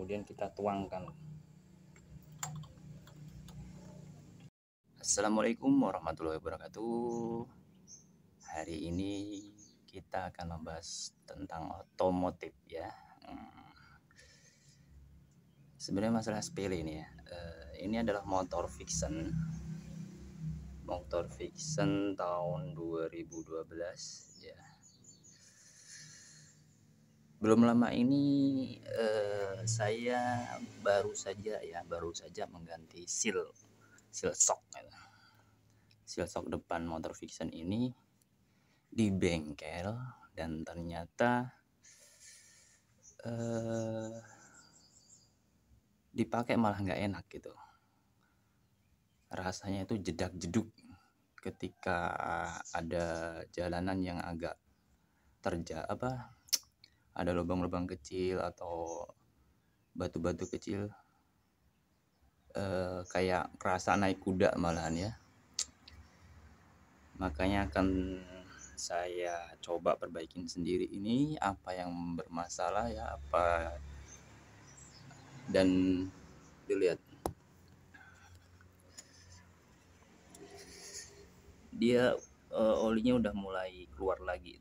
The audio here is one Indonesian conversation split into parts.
kemudian kita tuangkan. Assalamualaikum warahmatullahi wabarakatuh. Hari ini kita akan membahas tentang otomotif ya. Sebenarnya masalah sepele ini ya. Ini adalah motor fiction tahun 2012 ya. Belum lama ini saya baru saja mengganti seal shock gitu. Seal shock depan motor fiction ini di bengkel, dan ternyata dipakai malah nggak enak gitu. Rasanya itu jedak-jeduk ketika ada jalanan yang agak ada lubang-lubang kecil atau batu-batu kecil, kayak kerasa naik kuda malahan ya. Makanya akan saya coba perbaikin sendiri ini, apa yang bermasalah ya, dan dilihat dia olinya udah mulai keluar lagi,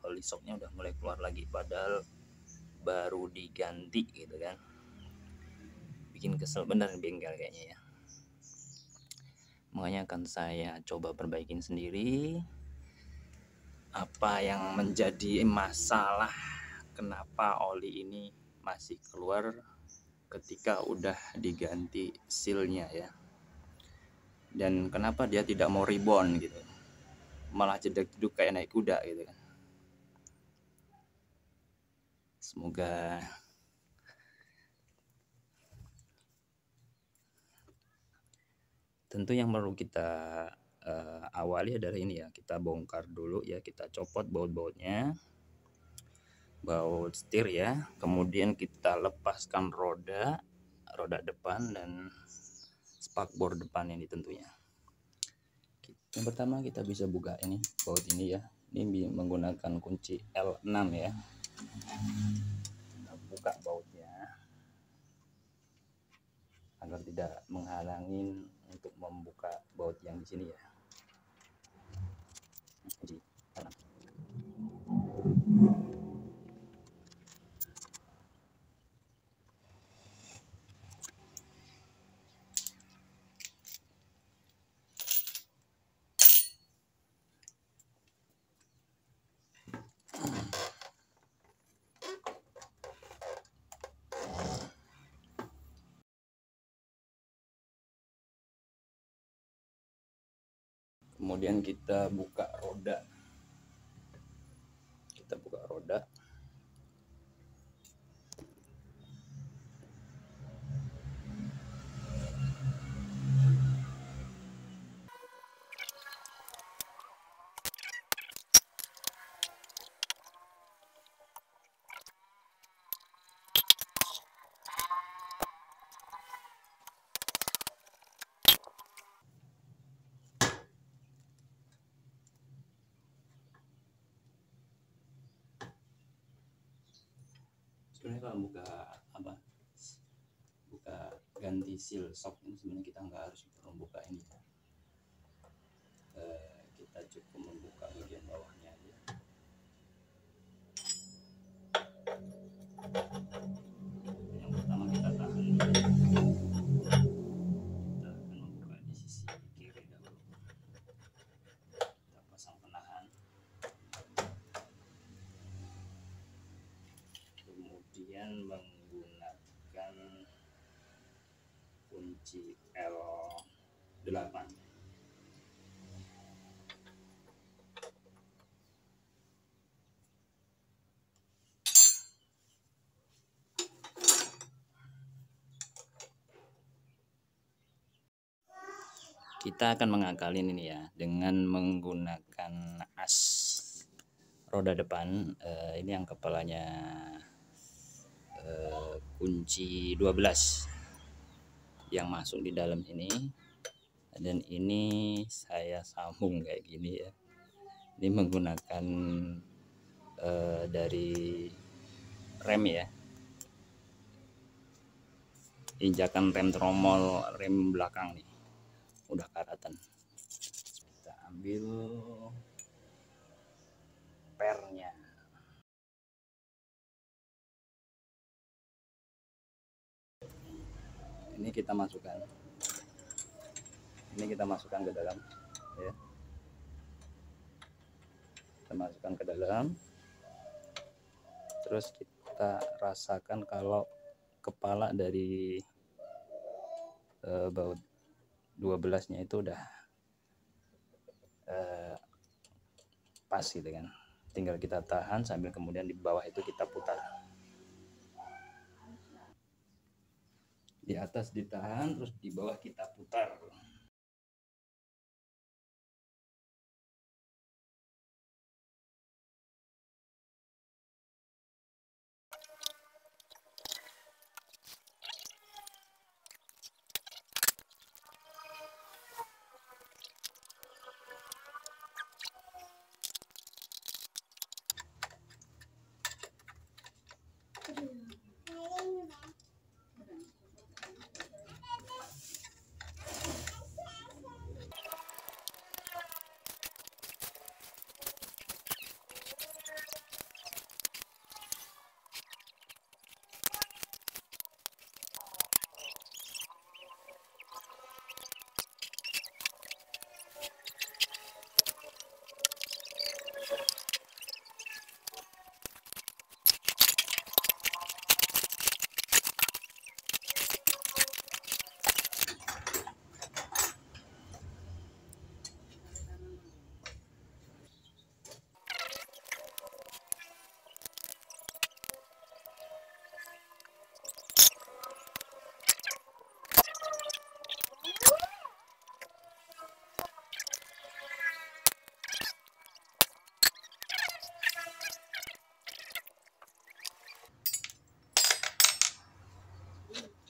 oli shocknya udah mulai keluar lagi, padahal baru diganti gitu kan. Bikin kesel bener bengkel kayaknya ya. Makanya akan saya coba perbaikin sendiri. Apa yang menjadi masalah, kenapa oli ini masih keluar ketika udah diganti sealnya ya, dan kenapa dia tidak mau rebound gitu, malah jeduk-jeduk kayak naik kuda gitu kan. Semoga tentu yang perlu kita awali adalah ini ya, kita bongkar dulu ya, kita copot baut-bautnya, baut setir ya, kemudian kita lepaskan roda depan dan spakbor depan ini tentunya. Yang pertama kita bisa buka ini baut ini ya, ini menggunakan kunci L6 ya. Kita buka bautnya agar tidak menghalangi untuk membuka baut yang di sini ya. Jadi kemudian kita buka roda. Sebenarnya kalau buka ganti seal shock ini sebenarnya kita nggak harus membuka ini ya. Kita cukup membuka bagian bawahnya aja. Yang pertama kita tahan dulu. Kita akan membuka di sisi kiri dulu. Kita pasang penahan. Kemudian menggunakan kunci L8. Kita akan mengakalin ini ya dengan menggunakan as roda depan, ini yang kepalanya kunci 12 yang masuk di dalam ini, dan ini saya sambung kayak gini ya. Ini menggunakan dari rem ya. injakan rem tromol rem belakang nih udah karatan. Kita ambil pernya. Ini kita masukkan ke dalam ya. Kita masukkan ke dalam, terus kita rasakan kalau kepala dari baut 12 nya itu udah pas gitu kan. Tinggal kita tahan sambil kemudian di bawah itu kita putar. Di atas ditahan, terus di bawah kita putar.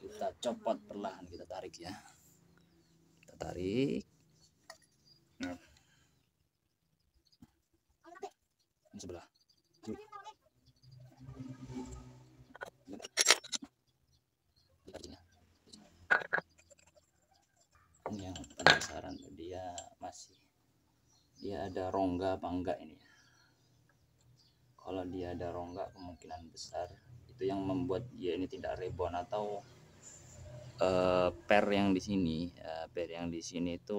Kita copot perlahan, kita tarik ya. Kita tarik. Nah. Ini sebelah. Ini yang penasaran dia ada rongga apa enggak ini. Kalau dia ada rongga kemungkinan besar itu yang membuat dia ini tidak rebound, atau per yang di sini itu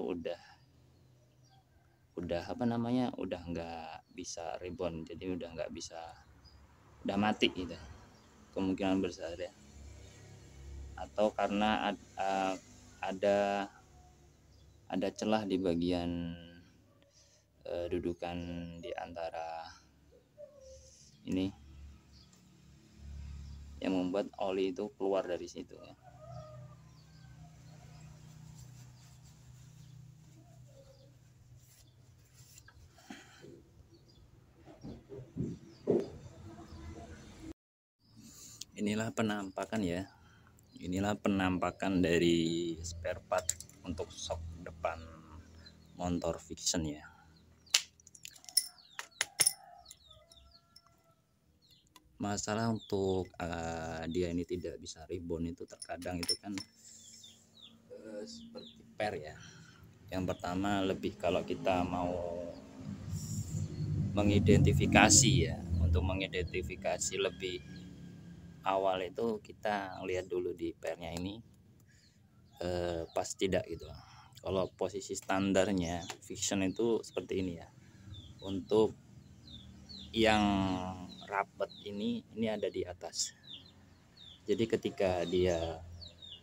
udah apa namanya, udah nggak bisa rebound, jadi udah mati gitu, kemungkinan besar ya. Atau karena ada celah di bagian dudukan di antara ini yang membuat oli itu keluar dari situ ya. Inilah penampakan dari spare part untuk shock depan motor Vixion ya. Masalah untuk dia ini tidak bisa rebound itu terkadang itu kan seperti per ya. Yang pertama, lebih kalau kita mau mengidentifikasi ya, untuk mengidentifikasi lebih awal itu kita lihat dulu di pernya ini pas tidak gitu. Kalau posisi standarnya Vixion itu seperti ini ya. Untuk yang rapat ini ada di atas. Jadi ketika dia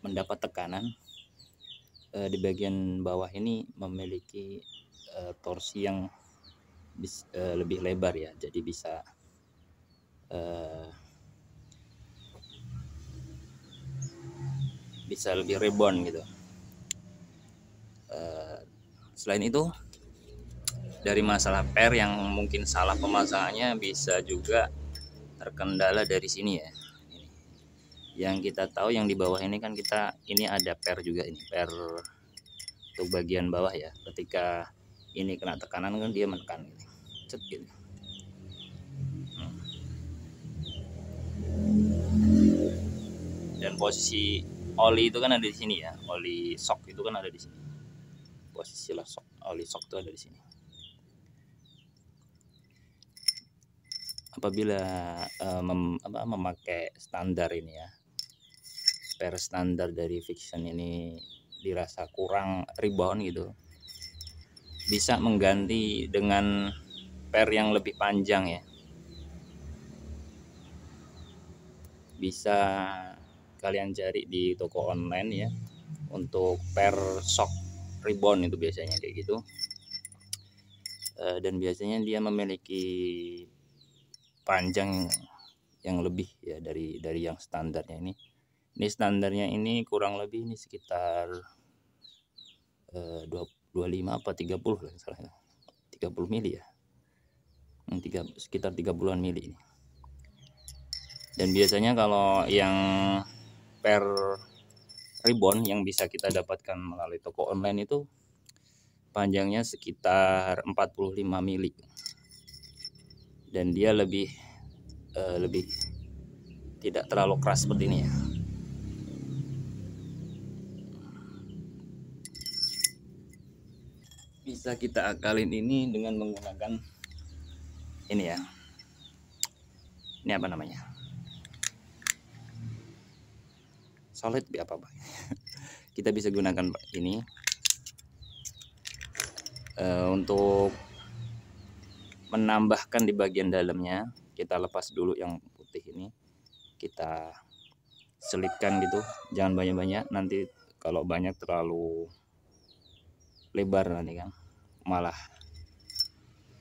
mendapat tekanan di bagian bawah ini memiliki torsi yang lebih lebar ya, jadi bisa lebih rebound gitu. Selain itu dari masalah per yang mungkin salah pemasangannya, bisa juga terkendala dari sini ya. Yang kita tahu yang di bawah ini kan ini ada per juga, ini per untuk bagian bawah ya. Ketika ini kena tekanan kan dia menekan gitu. Cet gitu. Dan posisi oli itu kan ada di sini ya, oli shock itu kan ada di sini. Posisi oli shock itu ada di sini. Apabila memakai standar ini ya, per standar dari Vixion ini dirasa kurang rebound gitu, bisa mengganti dengan per yang lebih panjang ya. Bisa kalian cari di toko online ya, untuk per shock rebound itu biasanya kayak gitu. Dan biasanya dia memiliki panjang yang lebih ya dari yang standarnya ini. Ini standarnya ini kurang lebih ini sekitar 25 apa 30 lah salah, 30 mili ya, sekitar 30-an mili ini. Dan biasanya kalau yang per ribbon yang bisa kita dapatkan melalui toko online itu panjangnya sekitar 45 mili, dan dia lebih tidak terlalu keras seperti ini ya. Bisa kita akalin ini dengan menggunakan ini ya, ini apa namanya, solid apa kita bisa gunakan ini untuk menambahkan di bagian dalamnya. Kita lepas dulu yang putih ini, kita selipkan gitu, jangan banyak-banyak, nanti kalau banyak terlalu lebar nanti kan malah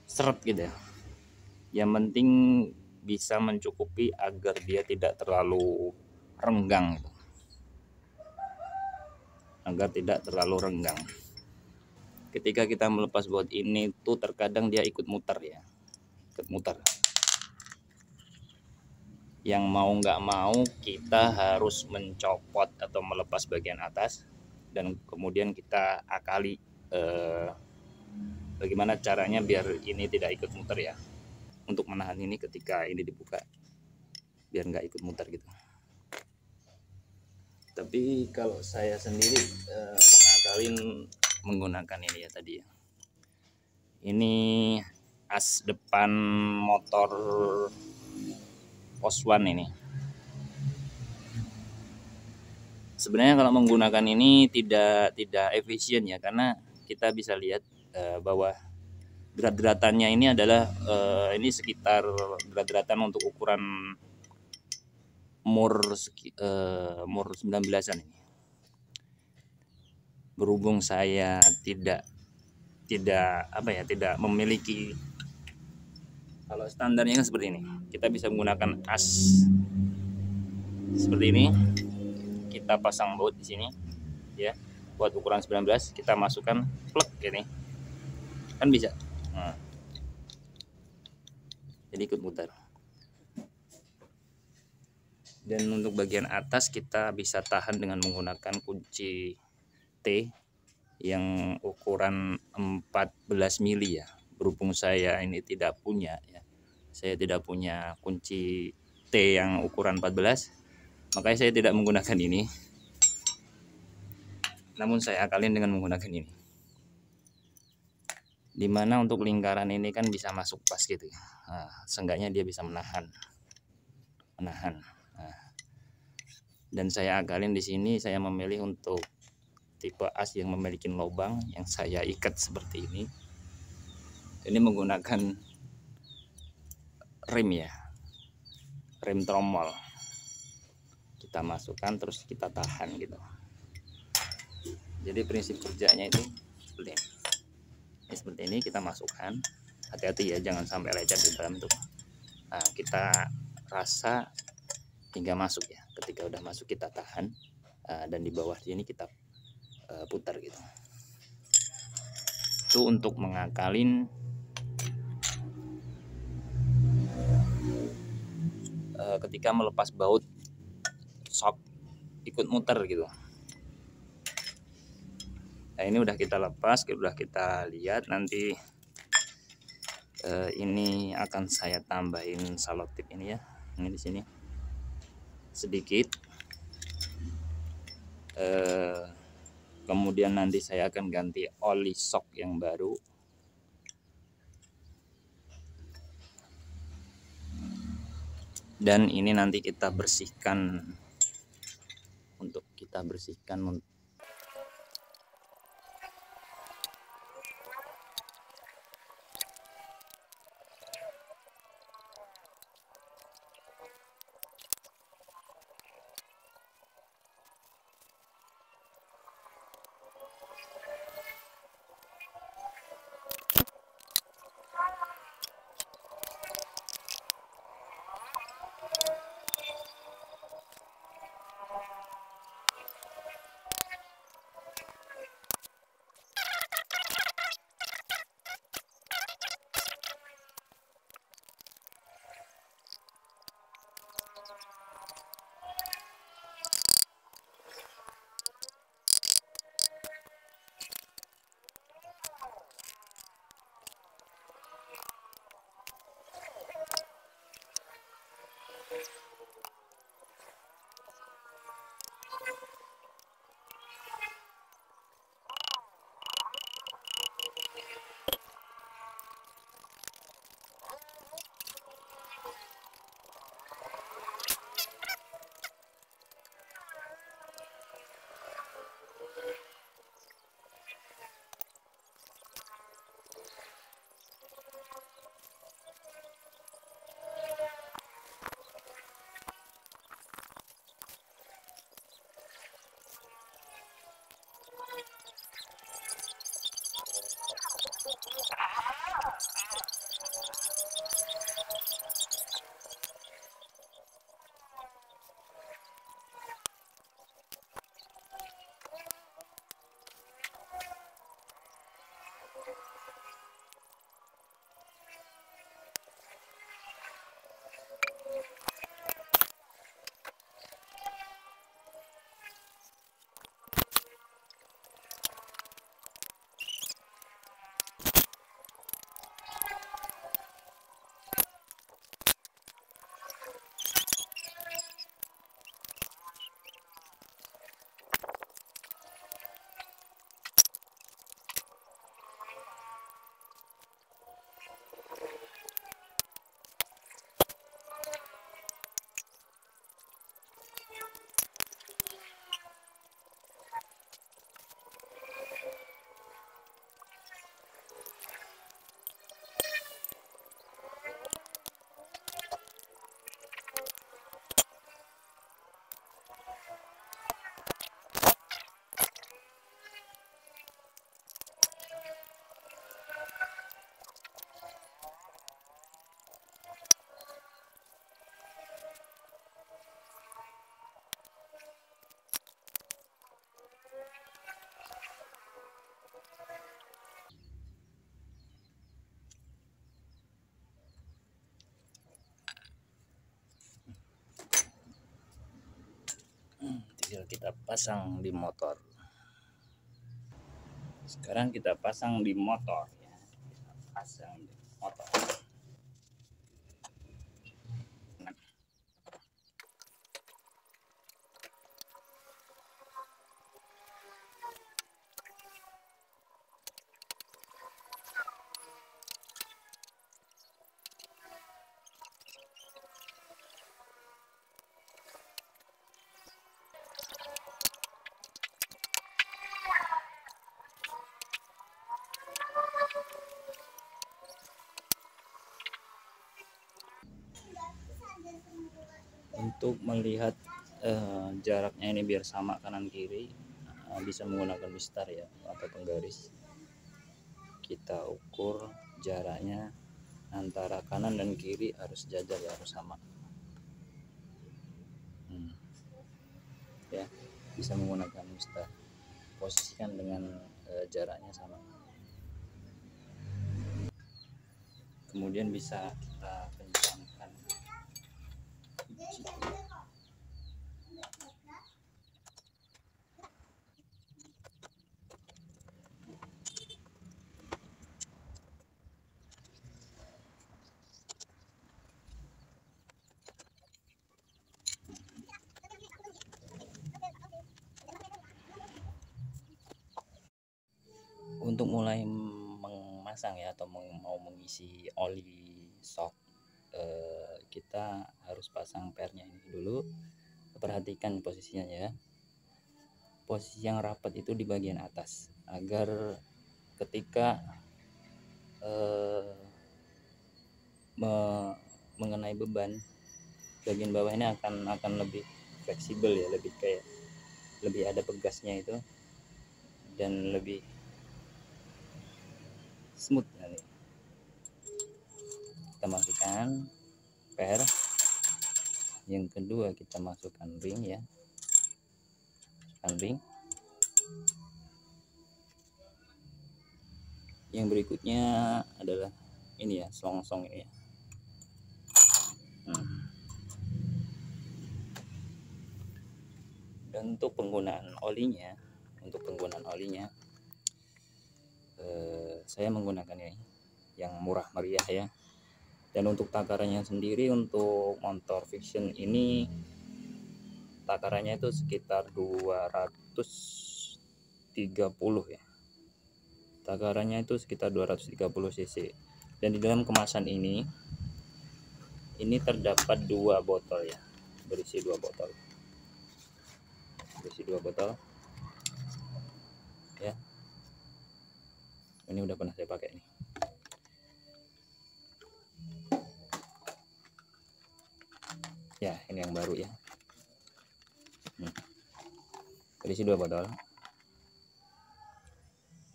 seret gitu ya. Yang penting bisa mencukupi agar dia tidak terlalu renggang gitu. Agar tidak terlalu renggang. Ketika kita melepas baut ini tuh terkadang dia ikut muter ya, ikut muter. Yang mau nggak mau kita harus mencopot atau melepas bagian atas, dan kemudian kita akali bagaimana caranya biar ini tidak ikut muter ya, untuk menahan ini ketika ini dibuka biar nggak ikut muter gitu. Tapi kalau saya sendiri mengakalin menggunakan ini ya tadi ya, ini as depan motor Oswan ini. Sebenarnya kalau menggunakan ini tidak efisien ya, karena kita bisa lihat bahwa gerat-geratannya ini adalah ini sekitar gerat-geratan untuk ukuran mur 19-an ini. Berhubung saya tidak memiliki, kalau standarnya kan seperti ini, kita bisa menggunakan as seperti ini, kita pasang baut di sini ya, buat ukuran 19, kita masukkan plug ini kan bisa. Nah, jadi ikut muter. Dan untuk bagian atas kita bisa tahan dengan menggunakan kunci T yang ukuran 14 mili ya. Berhubung saya ini tidak punya ya, saya tidak punya kunci T yang ukuran 14, makanya saya tidak menggunakan ini, namun saya akalin dengan menggunakan ini, dimana untuk lingkaran ini kan bisa masuk pas gitu ya. Nah, seenggaknya dia bisa menahan. Nah, dan saya akalin di sini saya memilih untuk tipe as yang memiliki lubang yang saya ikat seperti ini. Ini menggunakan rem ya, rem tromol. Kita masukkan terus kita tahan gitu. Jadi prinsip kerjanya itu seperti ini. Seperti ini kita masukkan, hati-hati ya jangan sampai lecet di dalam tuh. Nah, kita rasa hingga masuk ya. Ketika udah masuk kita tahan, dan di bawah sini kita putar gitu. Itu untuk mengakalin ketika melepas baut shock ikut muter gitu. Nah, ini udah kita lepas, udah kita lihat. Nanti ini akan saya tambahin salotip ini ya, ini di sini sedikit. Kemudian nanti saya akan ganti oli shock yang baru. Dan ini nanti kita bersihkan, untuk kita bersihkan. Tinggal kita pasang di motor. Sekarang kita pasang di motor ya. Kita pasang di motor. Untuk melihat jaraknya ini biar sama kanan kiri, bisa menggunakan mistar ya atau penggaris. Kita ukur jaraknya antara kanan dan kiri harus sejajar ya, harus sama. Ya, bisa menggunakan mistar. Posisikan dengan jaraknya sama. Kemudian bisa kita kencangkan. untuk mulai memasang ya, atau mau mengisi oli shock, kita harus pasang pernya ini dulu. Perhatikan posisinya ya, posisi yang rapat itu di bagian atas, agar ketika mengenai beban, bagian bawah ini akan lebih fleksibel ya, lebih kayak lebih ada pegasnya itu, dan lebih smooth nanti. Kita masukkan per, yang kedua kita masukkan ring ya, masukkan ring. Yang berikutnya adalah ini ya, selongsong ini ya. Dan untuk penggunaan olinya, saya menggunakan ini yang murah meriah ya. Dan untuk takarannya sendiri, untuk motor Vixion ini takarannya itu sekitar 230 ya. Takarannya itu sekitar 230 cc. Dan di dalam kemasan ini terdapat 2 botol ya, berisi 2 botol. Berisi 2 botol ya. Ini udah pernah saya pakai nih. Ya, ini yang baru ya. Berisi 2 botol.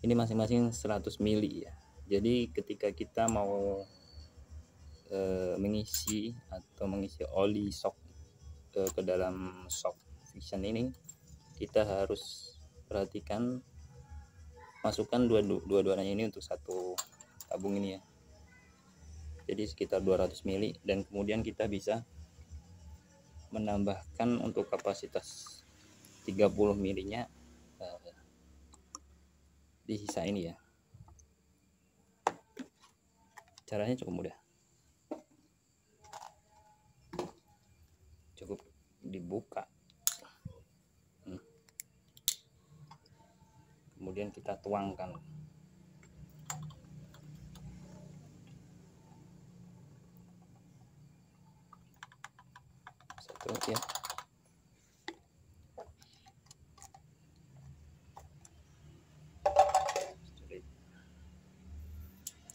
Ini masing-masing 100 ml ya. Jadi ketika kita mau mengisi oli shock ke dalam shock Vixion ini, kita harus perhatikan, masukkan dua-duanya ini untuk satu tabung ini ya. Jadi sekitar 200 ml, dan kemudian kita bisa menambahkan untuk kapasitas 30 ml nya di sisa ini ya. Caranya cukup mudah, cukup dibuka, kemudian kita tuangkan. Terus ya,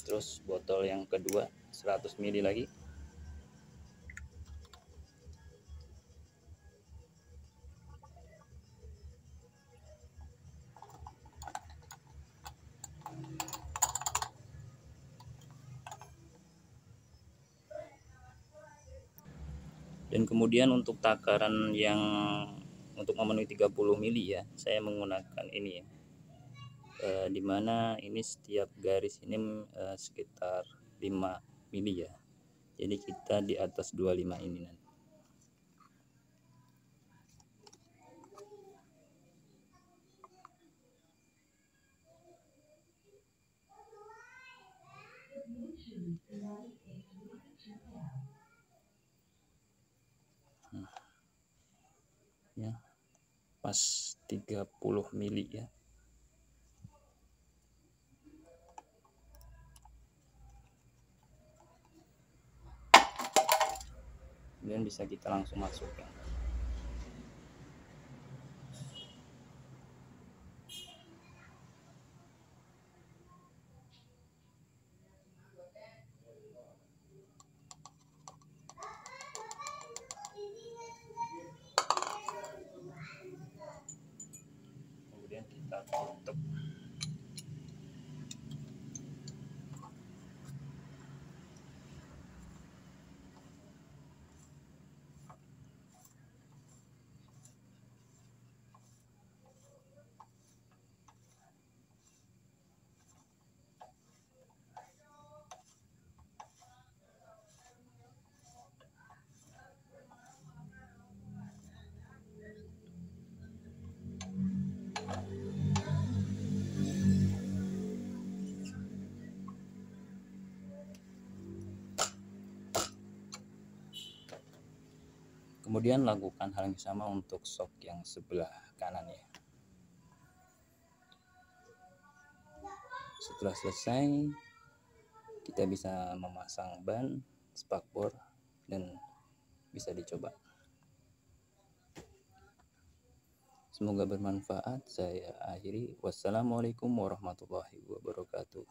terus botol yang kedua 100 ml lagi. Dan kemudian untuk takaran yang untuk memenuhi 30 mili ya, saya menggunakan ini ya, dimana ini setiap garis ini sekitar 5 mili ya. Jadi kita di atas 25 ini nanti. Ya, pas 30 mili ya. Kemudian bisa kita langsung masukkan. Kemudian kita tutup. Kemudian lakukan hal yang sama untuk shock yang sebelah kanan ya. Setelah selesai, kita bisa memasang ban, spakbor, dan bisa dicoba. Semoga bermanfaat. Saya akhiri. Wassalamualaikum warahmatullahi wabarakatuh.